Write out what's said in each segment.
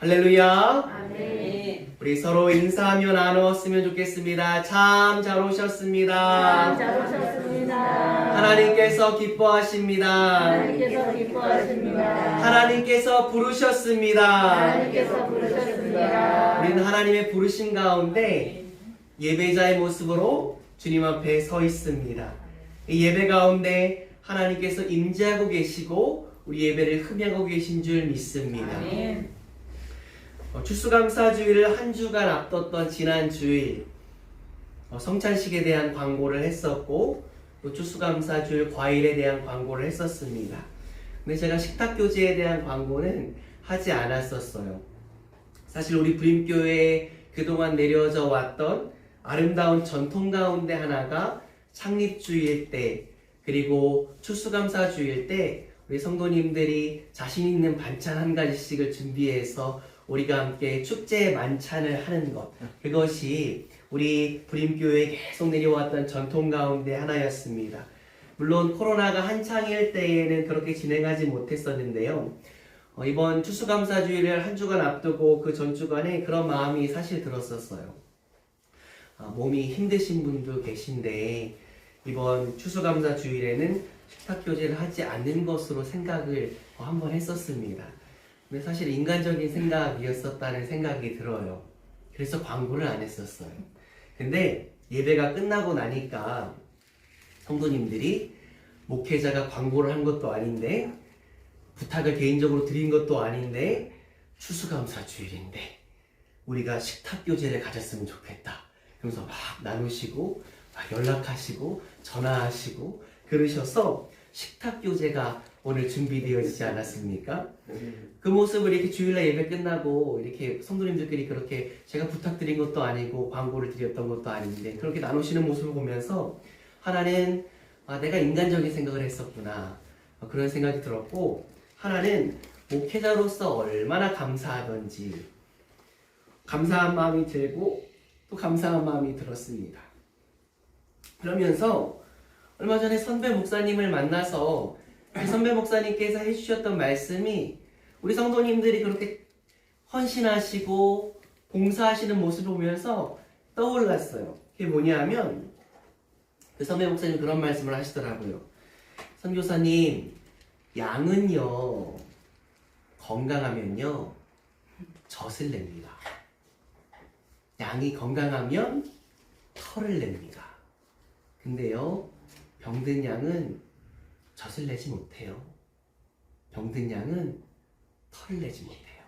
할렐루야. 아멘. 우리 서로 인사하며 나누었으면 좋겠습니다. 참 잘 오셨습니다. 잘 오셨습니다. 하나님께서 기뻐하십니다. 하나님께서 기뻐하십니다. 하나님께서 부르셨습니다. 하나님께서 부르셨습니다. 우리는 하나님의 부르신 가운데 예배자의 모습으로 주님 앞에 서 있습니다. 이 예배 가운데 하나님께서 임재하고 계시고 우리 예배를 흠양하고 계신 줄 믿습니다. 아멘. 추수감사주일을 한 주간 앞뒀던 지난 주일 성찬식에 대한 광고를 했었고 또 추수감사주일 과일에 대한 광고를 했었습니다. 근데 제가 식탁교제에 대한 광고는 하지 않았었어요. 사실 우리 부림교회에 그동안 내려져 왔던 아름다운 전통 가운데 하나가 창립주일 때 그리고 추수감사주일 때 우리 성도님들이 자신 있는 반찬 한 가지씩을 준비해서 우리가 함께 축제의 만찬을 하는 것, 그것이 우리 부림교회에 계속 내려왔던 전통 가운데 하나였습니다. 물론 코로나가 한창일 때에는 그렇게 진행하지 못했었는데요. 이번 추수감사주일을 한 주간 앞두고 그 전주간에 그런 마음이 사실 들었었어요. 몸이 힘드신 분도 계신데 이번 추수감사주일에는 식탁교제를 하지 않는 것으로 생각을 한번 했었습니다. 근데 사실 인간적인 생각이었었다는 생각이 들어요. 그래서 광고를 안 했었어요. 근데 예배가 끝나고 나니까 성도님들이 목회자가 광고를 한 것도 아닌데 부탁을 개인적으로 드린 것도 아닌데 추수감사주일인데 우리가 식탁교제를 가졌으면 좋겠다. 그러면서 막 나누시고 막 연락하시고 전화하시고 그러셔서 식탁교제가 오늘 준비되어지지 않았습니까? 그 모습을 이렇게 주일날 예배 끝나고 이렇게 성도님들끼리 그렇게 제가 부탁드린 것도 아니고 광고를 드렸던 것도 아닌데 그렇게 나누시는 모습을 보면서 하나는 내가 인간적인 생각을 했었구나 그런 생각이 들었고 하나는 목회자로서 얼마나 감사하던지 감사한 마음이 들고 또 감사한 마음이 들었습니다. 그러면서 얼마 전에 선배 목사님을 만나서 그 선배 목사님께서 해주셨던 말씀이 우리 성도님들이 그렇게 헌신하시고 봉사하시는 모습을 보면서 떠올랐어요. 그게 뭐냐면 그 선배 목사님 그런 말씀을 하시더라고요. 선교사님, 양은요 건강하면요 젖을 냅니다. 양이 건강하면 털을 냅니다. 근데요 병든 양은 젖을 내지 못해요. 병든 양은 털을 내지 못해요.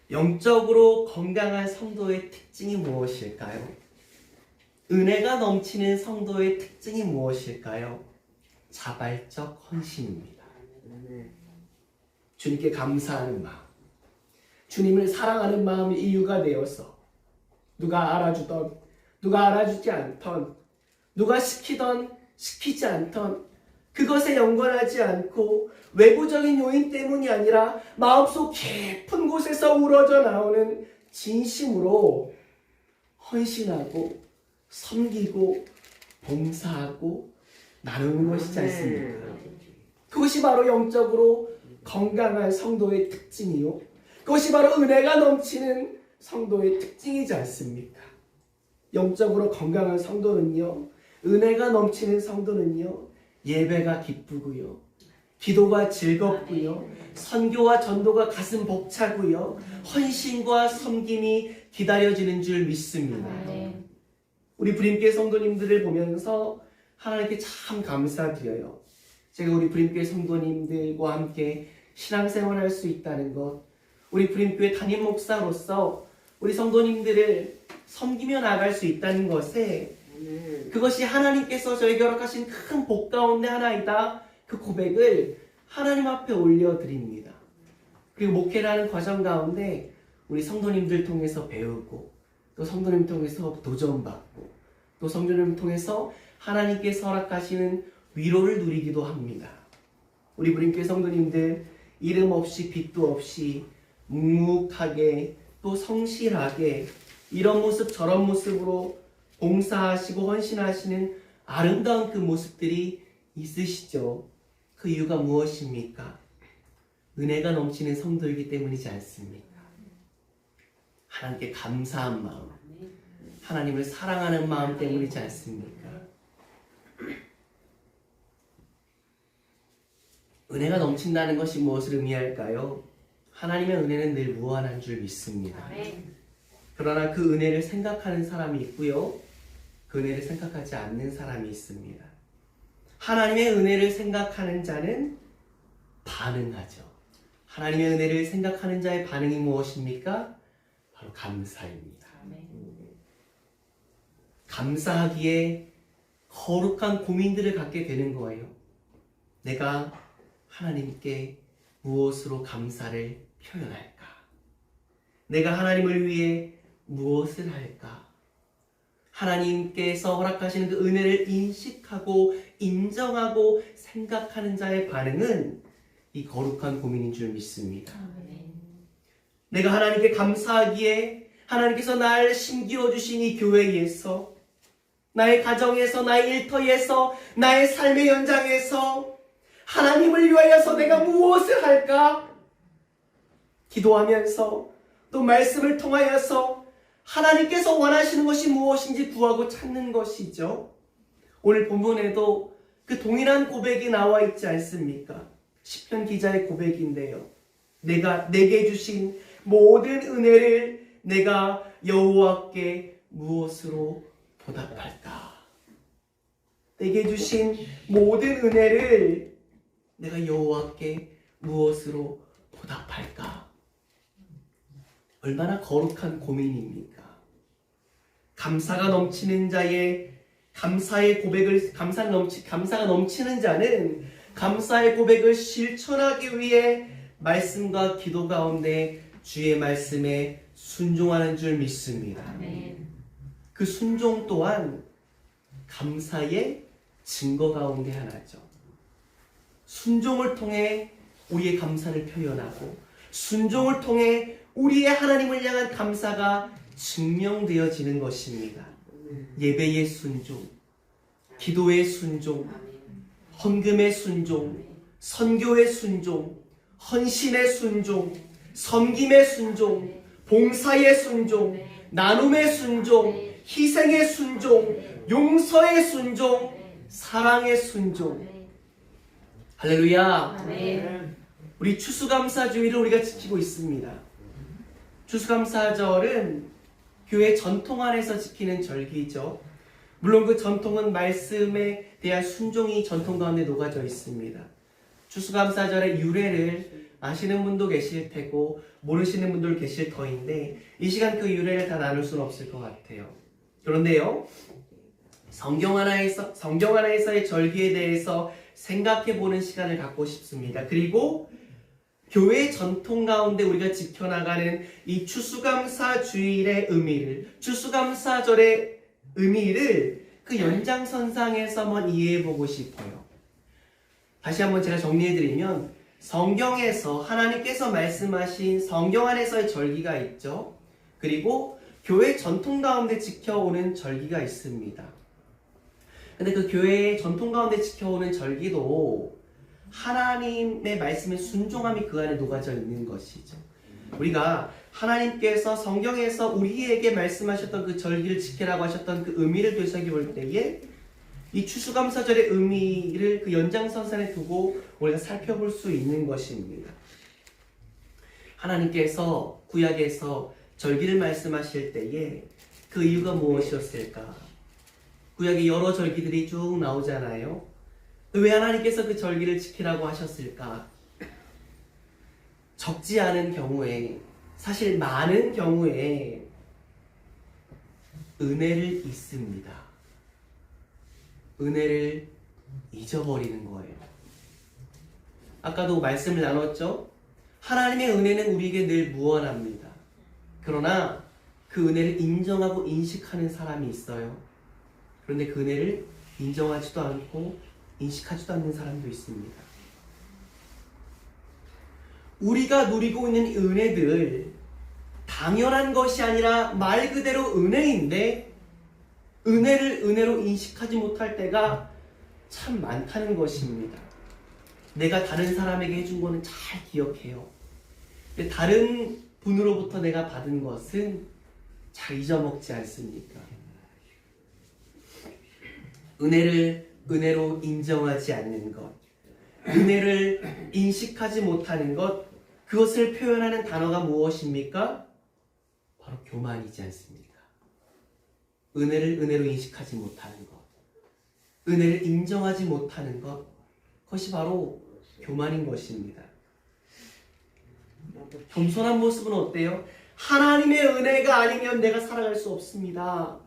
영적으로 건강한 성도의 특징이 무엇일까요? 은혜가 넘치는 성도의 특징이 무엇일까요? 자발적 헌신입니다. 주님께 감사하는 마음, 주님을 사랑하는 마음이 이유가 되어서 누가 알아주던 누가 알아주지 않던 누가 시키던 시키지 않던 그것에 연관하지 않고 외부적인 요인 때문이 아니라 마음속 깊은 곳에서 우러져 나오는 진심으로 헌신하고 섬기고 봉사하고 나누는 것이지 않습니까? 그것이 바로 영적으로 건강한 성도의 특징이요. 그것이 바로 은혜가 넘치는 성도의 특징이지 않습니까? 영적으로 건강한 성도는요. 은혜가 넘치는 성도는요. 예배가 기쁘고요. 기도가 즐겁고요. 선교와 전도가 가슴 벅차고요. 헌신과 섬김이 기다려지는 줄 믿습니다. 우리 부림교회 성도님들을 보면서 하나님께 참 감사드려요. 제가 우리 부림교회 성도님들과 함께 신앙생활을 할 수 있다는 것, 우리 부림교회 담임 목사로서 우리 성도님들을 섬기며 나갈 수 있다는 것에 그것이 하나님께서 저에게 허락하신 큰 복 가운데 하나이다. 그 고백을 하나님 앞에 올려드립니다. 그리고 목회라는 과정 가운데 우리 성도님들 통해서 배우고 또 성도님 통해서 도전받고 또 성도님 통해서 하나님께서 허락하시는 위로를 누리기도 합니다. 우리 부림교회 성도님들 이름 없이 빛도 없이 묵묵하게 또 성실하게 이런 모습 저런 모습으로 봉사하시고 헌신하시는 아름다운 그 모습들이 있으시죠. 그 이유가 무엇입니까? 은혜가 넘치는 성도이기 때문이지 않습니까? 하나님께 감사한 마음, 하나님을 사랑하는 마음 때문이지 않습니까? 은혜가 넘친다는 것이 무엇을 의미할까요? 하나님의 은혜는 늘 무한한 줄 믿습니다. 그러나 그 은혜를 생각하는 사람이 있고요, 그 은혜를 생각하지 않는 사람이 있습니다. 하나님의 은혜를 생각하는 자는 반응하죠. 하나님의 은혜를 생각하는 자의 반응이 무엇입니까? 바로 감사입니다. 감사하기에 거룩한 고민들을 갖게 되는 거예요. 내가 하나님께 무엇으로 감사를 표현할까? 내가 하나님을 위해 무엇을 할까? 하나님께서 허락하시는 그 은혜를 인식하고 인정하고 생각하는 자의 반응은 이 거룩한 고민인 줄 믿습니다. 내가 하나님께 감사하기에 하나님께서 날 심기어 주신 이 교회에서, 나의 가정에서, 나의 일터에서, 나의 삶의 현장에서 하나님을 위하여서 내가 무엇을 할까? 기도하면서 또 말씀을 통하여서 하나님께서 원하시는 것이 무엇인지 구하고 찾는 것이죠. 오늘 본문에도 그 동일한 고백이 나와 있지 않습니까? 시편 기자의 고백인데요. 내게 주신 모든 은혜를 내가 여호와께 무엇으로 보답할까? 내게 주신 모든 은혜를 내가 여호와께 무엇으로 보답할까? 얼마나 거룩한 고민입니까? 감사가 넘치는 자의 감사의 고백을 감사가 넘치는 자는 감사의 고백을 실천하기 위해 말씀과 기도 가운데 주의 말씀에 순종하는 줄 믿습니다. 그 순종 또한 감사의 증거 가운데 하나죠. 순종을 통해 우리의 감사를 표현하고, 순종을 통해 우리의 하나님을 향한 감사가 증명되어지는 것입니다. 예배의 순종, 기도의 순종, 헌금의 순종, 선교의 순종, 헌신의 순종, 섬김의 순종, 봉사의 순종, 나눔의 순종, 희생의 순종, 용서의 순종, 사랑의 순종. 할렐루야. 우리 추수감사주의를 우리가 지키고 있습니다. 추수감사절은 교회 전통 안에서 지키는 절기죠. 물론 그 전통은 말씀에 대한 순종이 전통 가운데 녹아져 있습니다. 추수감사절의 유래를 아시는 분도 계실 테고 모르시는 분들 계실 터인데 이 시간 그 유래를 다 나눌 수는 없을 것 같아요. 그런데요, 성경 하나에서의 절기에 대해서 생각해 보는 시간을 갖고 싶습니다. 그리고 교회 전통 가운데 우리가 지켜나가는 이 추수감사 주일의 의미를, 추수감사절의 의미를 그 연장선상에서 한번 이해해 보고 싶어요. 다시 한번 제가 정리해-드리면, 성경에서 하나님께서 말씀하신 성경 안에서의 절기가 있죠. 그리고 교회 전통 가운데 지켜오는 절기가 있습니다. 근데 그 교회의 전통 가운데 지켜오는 절기도 하나님의 말씀에 순종함이 그 안에 녹아져 있는 것이죠. 우리가 하나님께서 성경에서 우리에게 말씀하셨던 그 절기를 지키라고 하셨던 그 의미를 되새겨볼 때에 이 추수감사절의 의미를 그 연장선상에 두고 우리가 살펴볼 수 있는 것입니다. 하나님께서 구약에서 절기를 말씀하실 때에 그 이유가 무엇이었을까? 구약에 여러 절기들이 쭉 나오잖아요. 왜 하나님께서 그 절기를 지키라고 하셨을까? 적지 않은 경우에, 사실 많은 경우에 은혜를 잊습니다. 은혜를 잊어버리는 거예요. 아까도 말씀을 나눴죠? 하나님의 은혜는 우리에게 늘 무한합니다. 그러나 그 은혜를 인정하고 인식하는 사람이 있어요. 그런데 그 은혜를 인정하지도 않고 인식하지도 않는 사람도 있습니다. 우리가 누리고 있는 은혜들, 당연한 것이 아니라 말 그대로 은혜인데 은혜를 은혜로 인식하지 못할 때가 참 많다는 것입니다. 내가 다른 사람에게 해준 거는 잘 기억해요. 근데 다른 분으로부터 내가 받은 것은 잘 잊어먹지 않습니까? 은혜를 은혜로 인정하지 않는 것, 은혜를 인식하지 못하는 것, 그것을 표현하는 단어가 무엇입니까? 바로 교만이지 않습니까? 은혜를 은혜로 인식하지 못하는 것, 은혜를 인정하지 못하는 것, 그것이 바로 교만인 것입니다. 겸손한 모습은 어때요? 하나님의 은혜가 아니면 내가 살아갈 수 없습니다.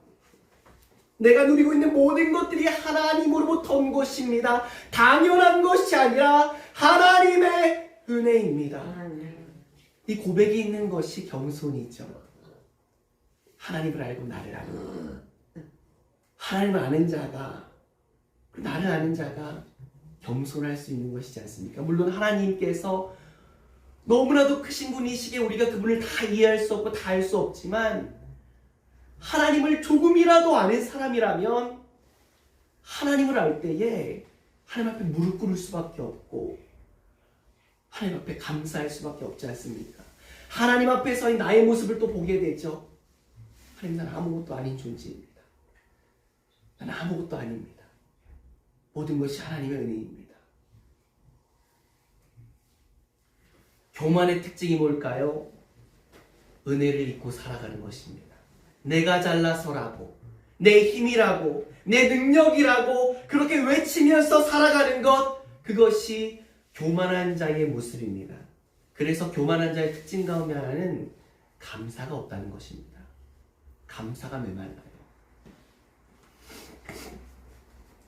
내가 누리고 있는 모든 것들이 하나님으로부터 온 것입니다. 당연한 것이 아니라 하나님의 은혜입니다. 이 고백이 있는 것이 겸손이죠. 하나님을 알고 나를 아는, 하나님을 아는 자가, 나를 아는 자가 겸손할 수 있는 것이지 않습니까? 물론 하나님께서 너무나도 크신 분이시기에 우리가 그분을 다 이해할 수 없고 다 알 수 없지만, 하나님을 조금이라도 아는 사람이라면 하나님을 알 때에 하나님 앞에 무릎 꿇을 수밖에 없고 하나님 앞에 감사할 수밖에 없지 않습니까? 하나님 앞에서의 나의 모습을 또 보게 되죠. 하나님, 난 아무것도 아닌 존재입니다. 난 아무것도 아닙니다. 모든 것이 하나님의 은혜입니다. 교만의 특징이 뭘까요? 은혜를 잊고 살아가는 것입니다. 내가 잘나서라고, 내 힘이라고, 내 능력이라고 그렇게 외치면서 살아가는 것, 그것이 교만한 자의 모습입니다. 그래서 교만한 자의 특징 가운데 하나는 감사가 없다는 것입니다. 감사가 메말라요.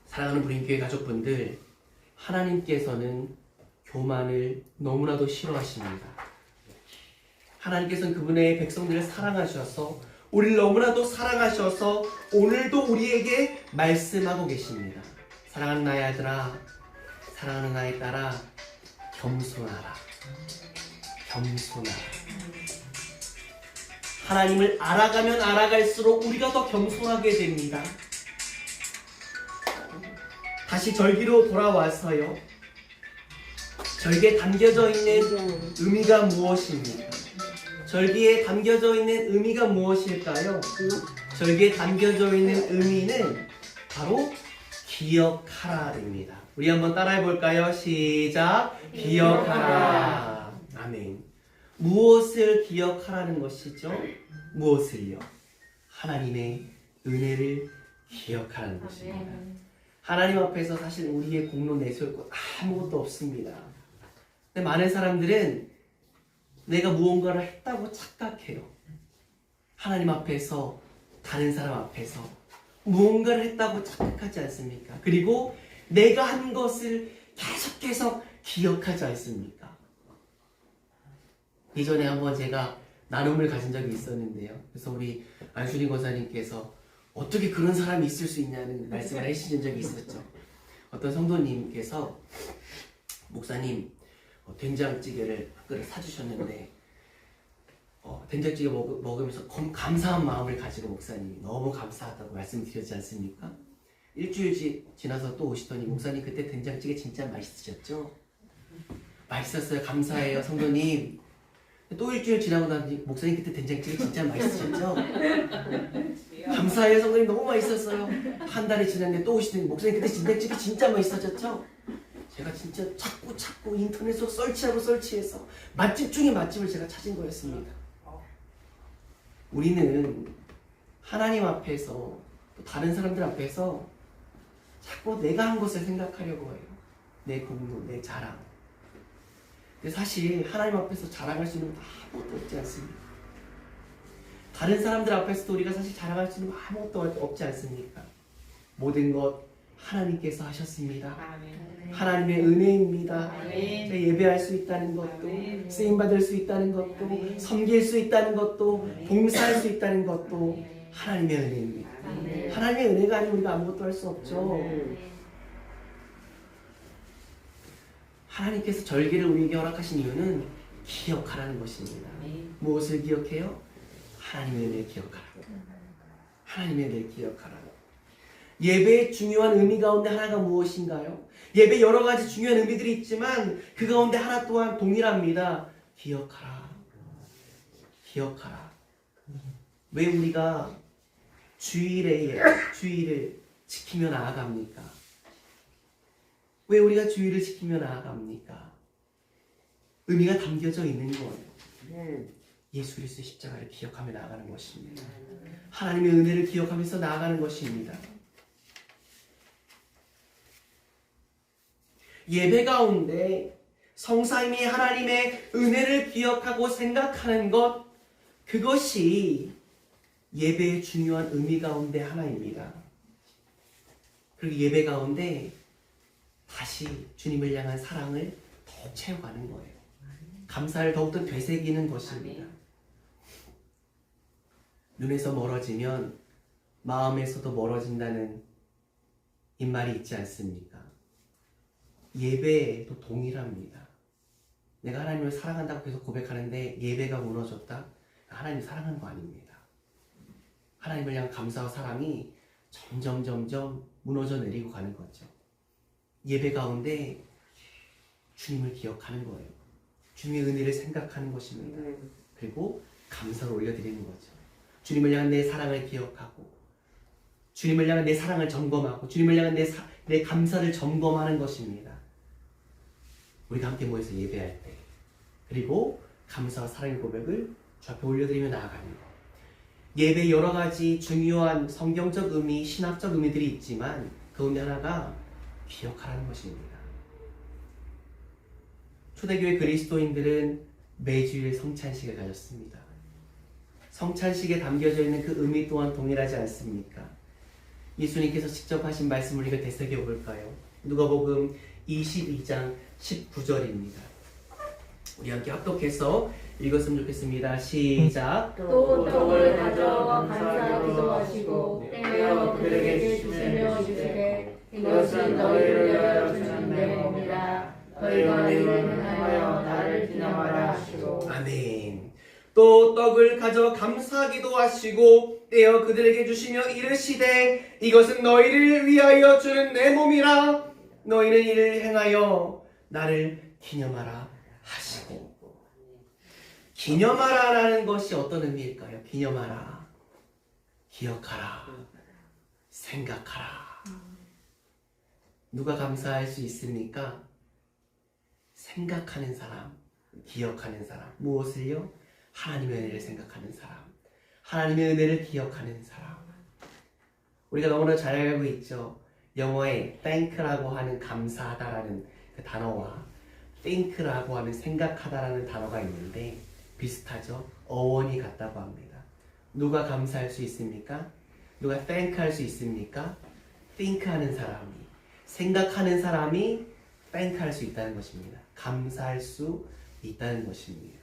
사랑하는 브림교회 가족분들, 하나님께서는 교만을 너무나도 싫어하십니다. 하나님께서는 그분의 백성들을 사랑하셔서, 우리를 너무나도 사랑하셔서 오늘도 우리에게 말씀하고 계십니다. 사랑하는 나의 아들아, 사랑하는 나의 딸아, 겸손하라. 겸손하라. 하나님을 알아가면 알아갈수록 우리가 더 겸손하게 됩니다. 다시 절기로 돌아와서요, 절기에 담겨져 있는 의미가 무엇입니까? 절기에 담겨져 있는 의미가 무엇일까요? 절기에 담겨져 있는 의미는 바로 기억하라입니다. 우리 한번 따라해 볼까요? 시작. 기억하라. 아멘. 무엇을 기억하라는 것이죠? 무엇을요? 하나님의 은혜를 기억하라는 것입니다. 하나님 앞에서 사실 우리의 공로 내세울 것 아무것도 없습니다. 근데 많은 사람들은 내가 무언가를 했다고 착각해요. 하나님 앞에서, 다른 사람 앞에서 무언가를 했다고 착각하지 않습니까? 그리고 내가 한 것을 계속해서 기억하지 않습니까? 이전에 한번 제가 나눔을 가진 적이 있었는데요. 그래서 우리 안수리 권사님께서 어떻게 그런 사람이 있을 수 있냐는 말씀을 해주신 적이 있었죠. 어떤 성도님께서, 목사님, 된장찌개를 한 그릇 사주셨는데 된장찌개 먹으면서 감사한 마음을 가지고 목사님이 너무 감사하다고 말씀드렸지 않습니까? 일주일 지나서 또 오시더니, 목사님 그때 된장찌개 진짜 맛있으셨죠? 맛있었어요. 감사해요 성도님. 또 일주일 지나고 나니, 목사님 그때 된장찌개 진짜 맛있으셨죠? 감사해요 성도님, 너무 맛있었어요. 한 달이 지났는데 또 오시더니, 목사님 그때 된장찌개 진짜 맛있어졌죠? 제가 진짜 찾고 인터넷으로 설치해서 맛집 중에 맛집을 제가 찾은 거였습니다. 우리는 하나님 앞에서, 또 다른 사람들 앞에서 자꾸 내가 한 것을 생각하려고 해요. 내 공로, 내 자랑. 근데 사실 하나님 앞에서 자랑할 수 있는 건 아무것도 없지 않습니까? 다른 사람들 앞에서도 우리가 사실 자랑할 수 있는 건 아무것도 없지 않습니까? 모든 것 하나님께서 하셨습니다. 아멘. 하나님의 은혜입니다. 아멘. 예배할 수 있다는 것도, 아멘. 쓰임받을 수 있다는 것도, 아멘. 섬길 수 있다는 것도, 아멘. 봉사할 수 있다는 것도 아멘. 하나님의 은혜입니다. 아멘. 하나님의 은혜가 아니면 우리가 아무것도 할 수 없죠. 하나님께서 절기를 우리에게 허락하신 이유는 기억하라는 것입니다. 무엇을 기억해요? 하나님의 은혜를 기억하라. 하나님의 은혜를 기억하라. 예배의 중요한 의미 가운데 하나가 무엇인가요? 예배 여러 가지 중요한 의미들이 있지만 그 가운데 하나 또한 동일합니다. 기억하라. 기억하라. 왜 우리가 주일을 지키며 나아갑니까? 왜 우리가 주일을 지키며 나아갑니까? 의미가 담겨져 있는 거예요. 예수 그리스도의 십자가를 기억하며 나아가는 것입니다. 하나님의 은혜를 기억하면서 나아가는 것입니다. 예배 가운데 성삼위 하나님의 은혜를 기억하고 생각하는 것, 그것이 예배의 중요한 의미 가운데 하나입니다. 그리고 예배 가운데 다시 주님을 향한 사랑을 더욱 채워가는 거예요. 감사를 더욱더 되새기는 것입니다. 눈에서 멀어지면 마음에서도 멀어진다는 잇말이 있지 않습니까? 예배도 동일합니다. 내가 하나님을 사랑한다고 계속 고백하는데 예배가 무너졌다? 하나님 사랑하는 거 아닙니다. 하나님을 향한 감사와 사랑이 점점 무너져 내리고 가는 거죠. 예배 가운데 주님을 기억하는 거예요. 주님의 은혜를 생각하는 것입니다. 그리고 감사를 올려드리는 거죠. 주님을 향한 내 사랑을 기억하고, 주님을 향한 내 사랑을 점검하고, 주님을 향한 내 감사를 점검하는 것입니다. 우리가 함께 모여서 예배할 때, 그리고 감사와 사랑의 고백을 주 앞에 올려드리며 나아가는 것. 예배 여러 가지 중요한 성경적 의미, 신학적 의미들이 있지만 그 가운데 하나가 기억하라는 것입니다. 초대교회 그리스도인들은 매주일 성찬식을 가졌습니다. 성찬식에 담겨져 있는 그 의미 또한 동일하지 않습니까? 예수님께서 직접 하신 말씀을 우리가 되새겨 볼까요? 누가복음 22장 19절입니다. 우리 함께 합독해서 읽었으면 좋겠습니다. 시작. 또 떡을 가져 감사하기도 하시고 떼어 그들에게 주시며 이르시되 이것은 너희를 위하여 주는 내 몸이라. 너희가 이를 행하여 나를 기념하라 하시고. 아멘. 또 떡을 가져 감사하기도 하시고 떼어 그들에게 주시며 이르시되 이것은 너희를 위하여 주는 내 몸이라. 너희는 이를 행하여 나를 기념하라 하시고. 기념하라라는 것이 어떤 의미일까요? 기념하라, 기억하라, 생각하라. 누가 감사할 수 있습니까? 생각하는 사람, 기억하는 사람. 무엇을요? 하나님의 은혜를 생각하는 사람, 하나님의 은혜를 기억하는 사람. 우리가 너무나 잘 알고 있죠. 영어에 thank라고 하는 감사하다라는 그 단어와 think라고 하는 생각하다라는 단어가 있는데 비슷하죠. 어원이 같다고 합니다. 누가 감사할 수 있습니까? 누가 thank 할 수 있습니까? think 하는 사람이, 생각하는 사람이 thank 할 수 있다는 것입니다. 감사할 수 있다는 것입니다.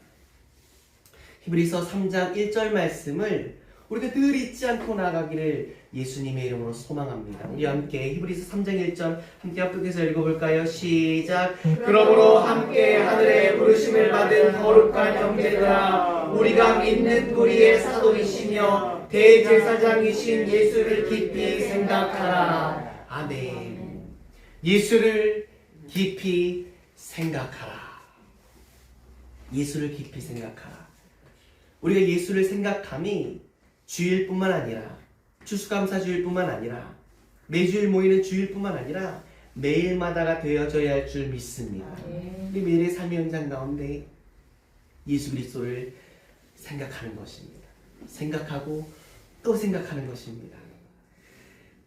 히브리서 3장 1절 말씀을 우리가 늘 잊지 않고 나가기를 예수님의 이름으로 소망합니다. 우리 함께 히브리서 3장 1절 함께 합독해서 읽어볼까요? 시작. 그러므로 함께 하늘에 부르심을 받은 거룩한 형제들아, 우리가 믿는 우리의 사도이시며 대제사장이신 예수를 깊이 생각하라. 아멘. 예수를 깊이 생각하라. 예수를 깊이 생각하라. 우리가 예수를 생각함이 주일뿐만 아니라 추수감사주일뿐만 아니라 매주일 모이는 주일뿐만 아니라 매일마다가 되어져야 할 줄 믿습니다. 우리 매일의 삶의 현장 가운데 예수 그리스도를 생각하는 것입니다. 생각하고 또 생각하는 것입니다.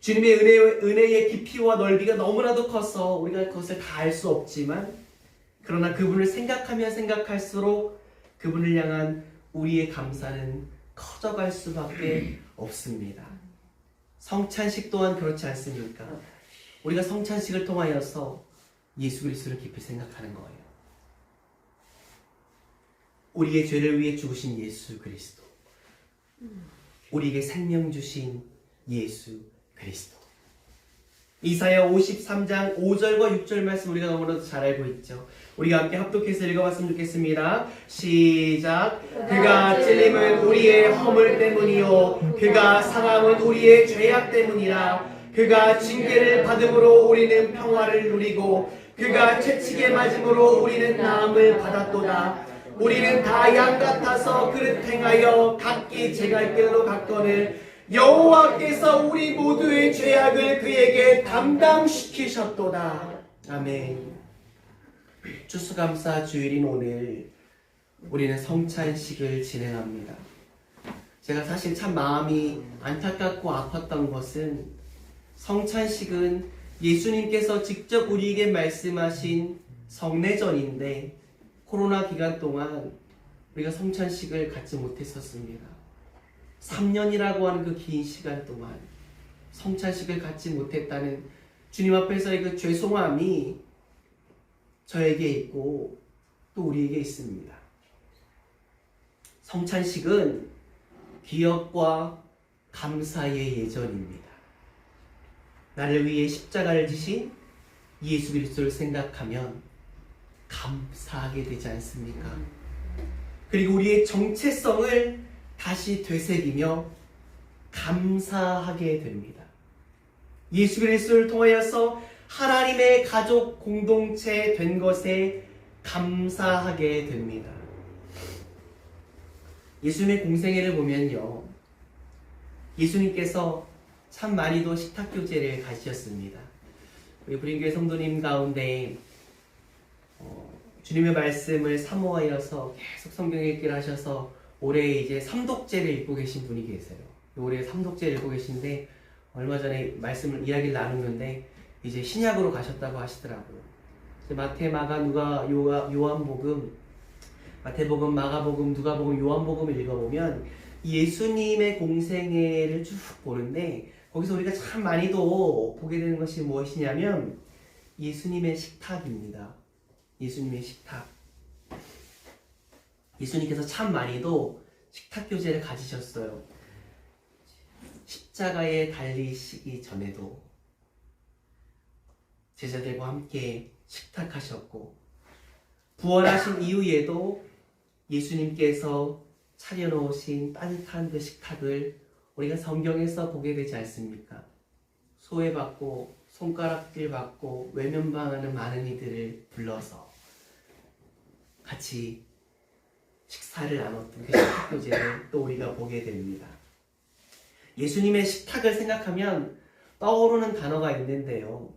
주님의 은혜의 깊이와 넓이가 너무나도 커서 우리가 그것을 다 알 수 없지만, 그러나 그분을 생각하면 생각할수록 그분을 향한 우리의 감사는 커져갈 수밖에 없습니다. 성찬식 또한 그렇지 않습니까? 우리가 성찬식을 통하여서 예수 그리스도를 깊이 생각하는 거예요. 우리의 죄를 위해 죽으신 예수 그리스도, 우리에게 생명 주신 예수 그리스도. 이사야 53장 5절과 6절 말씀 우리가 너무나도 잘 알고 있죠. 우리가 함께 합독해서 읽어봤으면 좋겠습니다. 시작. 그가 찔림은 우리의 허물 때문이요 그가 상함은 우리의 죄악 때문이라. 그가 징계를 받음으로 우리는 평화를 누리고 그가 채찍에 맞음으로 우리는 나음을 받았도다. 우리는 다 양 같아서 그릇 행하여 각기 제갈 길로 갔거늘 여호와께서 우리 모두의 죄악을 그에게 담당시키셨도다. 아멘. 추수감사 주일인 오늘 우리는 성찬식을 진행합니다. 제가 사실 참 마음이 안타깝고 아팠던 것은 성찬식은 예수님께서 직접 우리에게 말씀하신 성례전인데 코로나 기간 동안 우리가 성찬식을 갖지 못했었습니다. 3년이라고 하는 그 긴 시간 동안 성찬식을 갖지 못했다는 주님 앞에서의 그 죄송함이 저에게 있고 또 우리에게 있습니다. 성찬식은 기억과 감사의 예전입니다. 나를 위해 십자가를 지신 예수 그리스도를 생각하면 감사하게 되지 않습니까? 그리고 우리의 정체성을 다시 되새기며 감사하게 됩니다. 예수 그리스도를 통하여서 하나님의 가족 공동체 된 것에 감사하게 됩니다. 예수님의 공생애를 보면요, 예수님께서 참 많이도 식탁교제를 가지셨습니다. 우리 불임교회 성도님 가운데 주님의 말씀을 사모하여서 계속 성경 읽기를 하셔서 올해 이제 삼독제를 읽고 계신 분이 계세요. 올해 삼독제를 읽고 계신데 얼마 전에 말씀을 이야기를 나누는데 이제 신약으로 가셨다고 하시더라고요. 마태, 마가, 누가, 요한복음, 마태복음, 마가복음, 누가복음, 요한복음을 읽어보면 예수님의 공생애를 쭉 보는데 거기서 우리가 참 많이도 보게 되는 것이 무엇이냐면 예수님의 식탁입니다. 예수님의 식탁. 예수님께서 참 많이도 식탁 교제를 가지셨어요. 십자가에 달리시기 전에도 제자들과 함께 식탁하셨고 부활하신 이후에도 예수님께서 차려놓으신 따뜻한 그 식탁을 우리가 성경에서 보게 되지 않습니까? 소외받고 손가락질 받고 외면당하는 많은 이들을 불러서 같이 식사를 나눴던 그 식탁교제를 또 우리가 보게 됩니다. 예수님의 식탁을 생각하면 떠오르는 단어가 있는데요.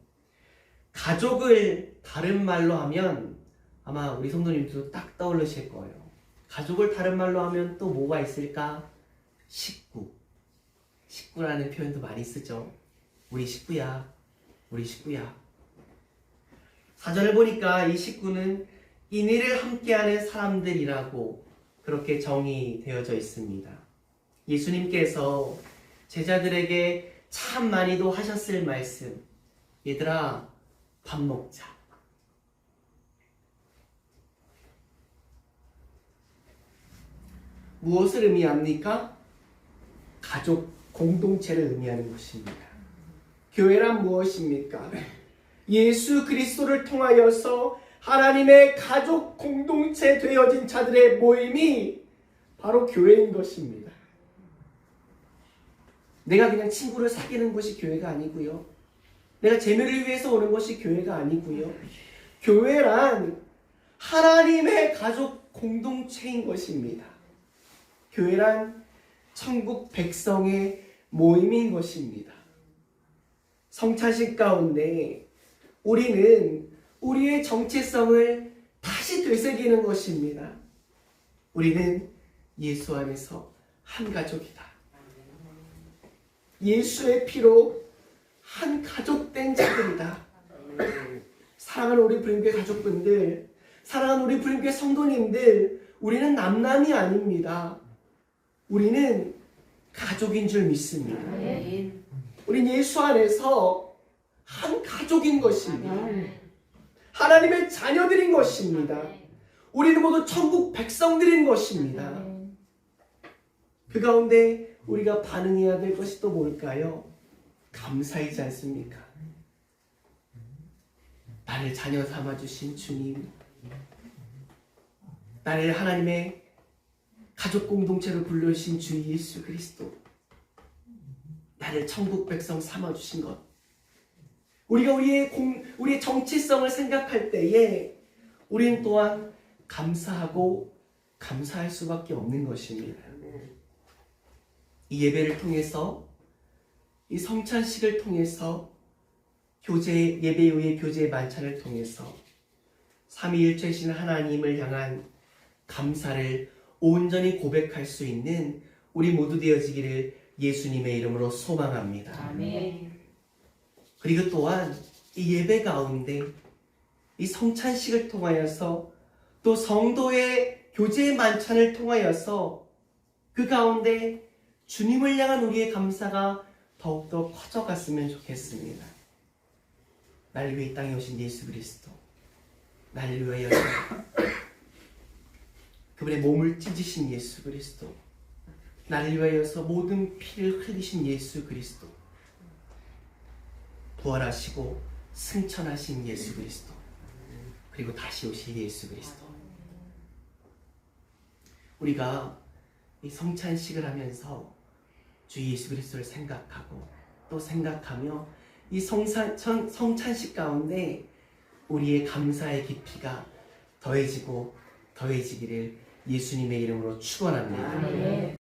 가족을 다른 말로 하면 아마 우리 성도님도 딱 떠오르실 거예요. 가족을 다른 말로 하면 또 뭐가 있을까? 식구. 식구라는 표현도 많이 쓰죠. 우리 식구야. 우리 식구야. 사전을 보니까 이 식구는 인의를 함께하는 사람들이라고 그렇게 정의되어져 있습니다. 예수님께서 제자들에게 참 많이도 하셨을 말씀. 얘들아, 밥 먹자. 무엇을 의미합니까? 가족 공동체를 의미하는 것입니다. 교회란 무엇입니까? 예수 그리스도를 통하여서 하나님의 가족 공동체 되어진 자들의 모임이 바로 교회인 것입니다. 내가 그냥 친구를 사귀는 것이 교회가 아니고요. 내가 재미를 위해서 오는 것이 교회가 아니고요. 교회란 하나님의 가족 공동체인 것입니다. 교회란 천국 백성의 모임인 것입니다. 성찬식 가운데 우리는 우리의 정체성을 다시 되새기는 것입니다. 우리는 예수 안에서 한 가족이다. 예수의 피로 한 가족된 자들이다. 사랑하는 우리 불임교회 가족분들, 사랑하는 우리 불임교회 성도님들, 우리는 남남이 아닙니다. 우리는 가족인 줄 믿습니다. 우린 예수 안에서 한 가족인 것입니다. 하나님의 자녀들인 것입니다. 우리는 모두 천국 백성들인 것입니다. 그 가운데 우리가 반응해야 될 것이 또 뭘까요? 감사이지 않습니까? 나를 자녀 삼아주신 주님, 나를 하나님의 가족 공동체로 불러주신 주 예수 그리스도, 나를 천국 백성 삼아주신 것, 우리가 우리의 정체성을 생각할 때에 우리는 또한 감사하고 감사할 수밖에 없는 것입니다. 이 예배를 통해서, 이 성찬식을 통해서, 예배 이후의 교제의 만찬을 통해서 삼위일체이신 하나님을 향한 감사를 온전히 고백할 수 있는 우리 모두 되어지기를 예수님의 이름으로 소망합니다. 아멘. 그리고 또한 이 예배 가운데 이 성찬식을 통하여서 또 성도의 교제의 만찬을 통하여서 그 가운데 주님을 향한 우리의 감사가 더욱더 커져갔으면 좋겠습니다. 날 위해 이 땅에 오신 예수 그리스도, 날 위하여 그분의 몸을 찢으신 예수 그리스도, 나를 위하여서 모든 피를 흘리신 예수 그리스도, 부활하시고 승천하신 예수 그리스도, 그리고 다시 오실 예수 그리스도. 우리가 이 성찬식을 하면서 주 예수 그리스도를 생각하고 또 생각하며 이 성찬식 가운데 우리의 감사의 깊이가 더해지고 더해지기를 예수님의 이름으로 축원합니다.